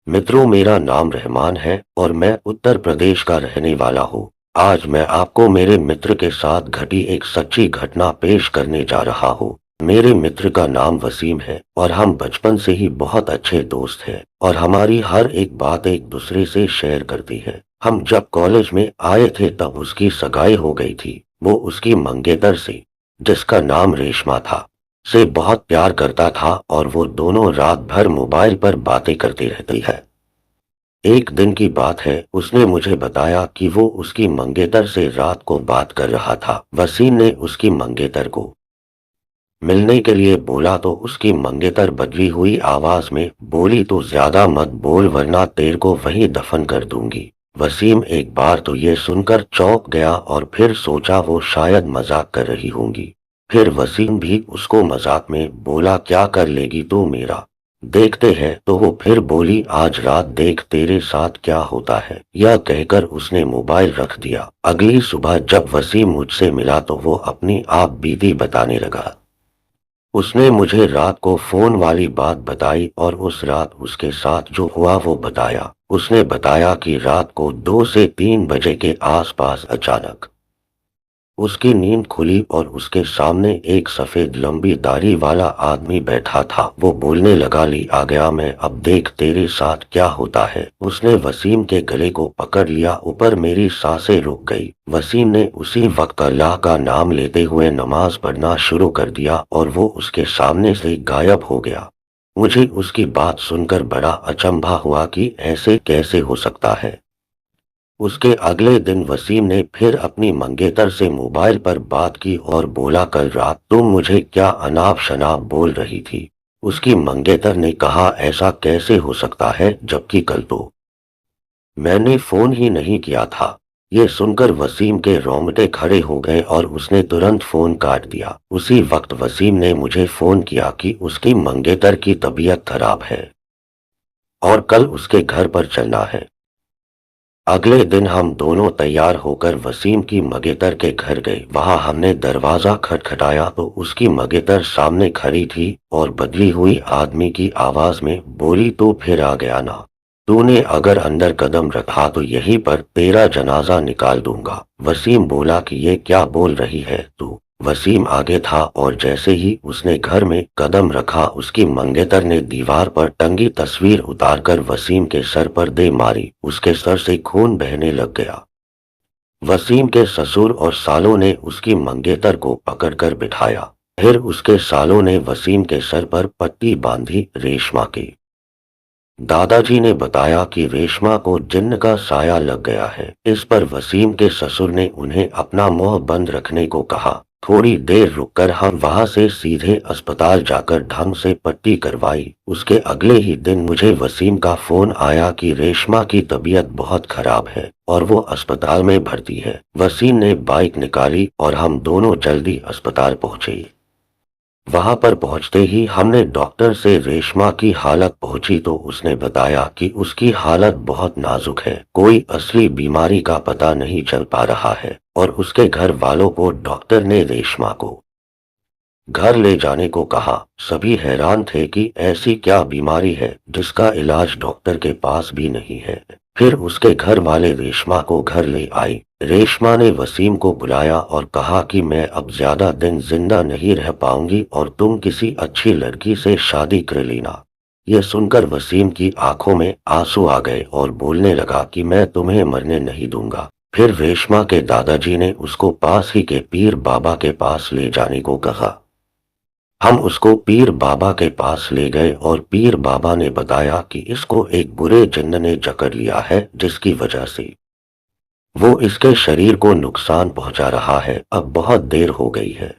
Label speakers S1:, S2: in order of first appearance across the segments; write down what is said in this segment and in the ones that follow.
S1: मित्रों, मेरा नाम रहमान है और मैं उत्तर प्रदेश का रहने वाला हूँ। आज मैं आपको मेरे मित्र के साथ घटी एक सच्ची घटना पेश करने जा रहा हूँ। मेरे मित्र का नाम वसीम है और हम बचपन से ही बहुत अच्छे दोस्त हैं और हमारी हर एक बात एक दूसरे से शेयर करती है। हम जब कॉलेज में आए थे तब उसकी सगाई हो गई थी। वो उसकी मंगेतर से, जिसका नाम रेशमा था, से बहुत प्यार करता था और वो दोनों रात भर मोबाइल पर बातें करती रहती है। एक दिन की बात है, उसने मुझे बताया कि वो उसकी मंगेतर से रात को बात कर रहा था। वसीम ने उसकी मंगेतर को मिलने के लिए बोला तो उसकी मंगेतर बदली हुई आवाज में बोली, तो ज्यादा मत बोल वरना तेरे को वहीं दफन कर दूंगी। वसीम एक बार तो ये सुनकर चौंक गया और फिर सोचा वो शायद मजाक कर रही होंगी। फिर वसीम भी उसको मजाक में बोला, क्या कर लेगी तू मेरा, देखते हैं। तो वो फिर बोली, आज रात देख तेरे साथ क्या होता है। यह कहकर उसने मोबाइल रख दिया। अगली सुबह जब वसीम मुझसे मिला तो वो अपनी आप बीती बताने लगा। उसने मुझे रात को फोन वाली बात बताई और उस रात उसके साथ जो हुआ वो बताया। उसने बताया कि रात को 2 से 3 बजे के आसपास अचानक उसकी नींद खुली और उसके सामने एक सफेद लंबी दाढ़ी वाला आदमी बैठा था। वो बोलने लगा, ली आ गया मैं, अब देख तेरे साथ क्या होता है। उसने वसीम के गले को पकड़ लिया। ऊपर मेरी सांसें रुक गई। वसीम ने उसी वक्त अल्लाह का नाम लेते हुए नमाज पढ़ना शुरू कर दिया और वो उसके सामने से गायब हो गया। मुझे उसकी बात सुनकर बड़ा अचंभा हुआ कि ऐसे कैसे हो सकता है। उसके अगले दिन वसीम ने फिर अपनी मंगेतर से मोबाइल पर बात की और बोला, कल रात तुम मुझे क्या अनाप शनाप बोल रही थी। उसकी मंगेतर ने कहा, ऐसा कैसे हो सकता है जबकि कल तो मैंने फोन ही नहीं किया था। ये सुनकर वसीम के रोंगटे खड़े हो गए और उसने तुरंत फोन काट दिया। उसी वक्त वसीम ने मुझे फोन किया कि उसकी मंगेतर की तबीयत खराब है और कल उसके घर पर चलना है। अगले दिन हम दोनों तैयार होकर वसीम की मंगेतर के घर गए। वहां हमने दरवाजा खटखटाया तो उसकी मंगेतर सामने खड़ी थी और बदली हुई आदमी की आवाज में बोली, तो फिर आ गया ना, तूने अगर अंदर कदम रखा तो यहीं पर तेरा जनाजा निकाल दूंगा। वसीम बोला कि ये क्या बोल रही है तू। वसीम आगे था और जैसे ही उसने घर में कदम रखा उसकी मंगेतर ने दीवार पर टंगी तस्वीर उतारकर वसीम के सर पर दे मारी। उसके सर से खून बहने लग गया। वसीम के ससुर और सालों ने उसकी मंगेतर को पकड़कर बिठाया। फिर उसके सालों ने वसीम के सर पर पट्टी बांधी। रेशमा की दादाजी ने बताया कि रेशमा को जिन्न का साया लग गया है। इस पर वसीम के ससुर ने उन्हें अपना मुंह बंद रखने को कहा। थोड़ी देर रुककर हम वहां से सीधे अस्पताल जाकर ढंग से पट्टी करवाई। उसके अगले ही दिन मुझे वसीम का फोन आया कि रेशमा की तबीयत बहुत खराब है और वो अस्पताल में भर्ती है। वसीम ने बाइक निकाली और हम दोनों जल्दी अस्पताल पहुंचे। वहां पर पहुंचते ही हमने डॉक्टर से रेशमा की हालत पूछी तो उसने बताया कि उसकी हालत बहुत नाजुक है, कोई असली बीमारी का पता नहीं चल पा रहा है और उसके घर वालों को डॉक्टर ने रेशमा को घर ले जाने को कहा। सभी हैरान थे कि ऐसी क्या बीमारी है जिसका इलाज डॉक्टर के पास भी नहीं है। फिर उसके घर वाले रेशमा को घर ले आई। रेशमा ने वसीम को बुलाया और कहा कि मैं अब ज्यादा दिन जिंदा नहीं रह पाऊंगी और तुम किसी अच्छी लड़की से शादी कर लेना। यह सुनकर वसीम की आंखों में आंसू आ गए और बोलने लगा कि मैं तुम्हें मरने नहीं दूंगा। फिर रेशमा के दादाजी ने उसको पास ही के पीर बाबा के पास ले जाने को कहा। हम उसको पीर बाबा के पास ले गए और पीर बाबा ने बताया कि इसको एक बुरे जिन्न ने जकड़ लिया है, जिसकी वजह से वो इसके शरीर को नुकसान पहुंचा रहा है। अब बहुत देर हो गई है।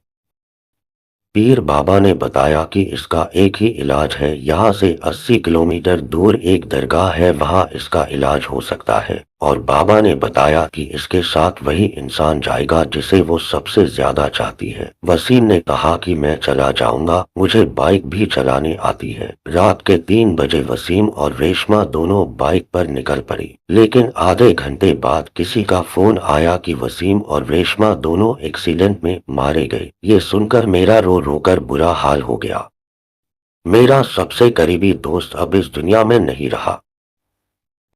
S1: पीर बाबा ने बताया कि इसका एक ही इलाज है, यहाँ से 80 किलोमीटर दूर एक दरगाह है, वहाँ इसका इलाज हो सकता है। और बाबा ने बताया कि इसके साथ वही इंसान जाएगा जिसे वो सबसे ज्यादा चाहती है। वसीम ने कहा कि मैं चला जाऊंगा, मुझे बाइक भी चलाने आती है। रात के 3 बजे वसीम और रेशमा दोनों बाइक पर निकल पड़ी, लेकिन आधे घंटे बाद किसी का फोन आया कि वसीम और रेशमा दोनों एक्सीडेंट में मारे गए। ये सुनकर मेरा रो रोकर बुरा हाल हो गया। मेरा सबसे करीबी दोस्त अब इस दुनिया में नहीं रहा।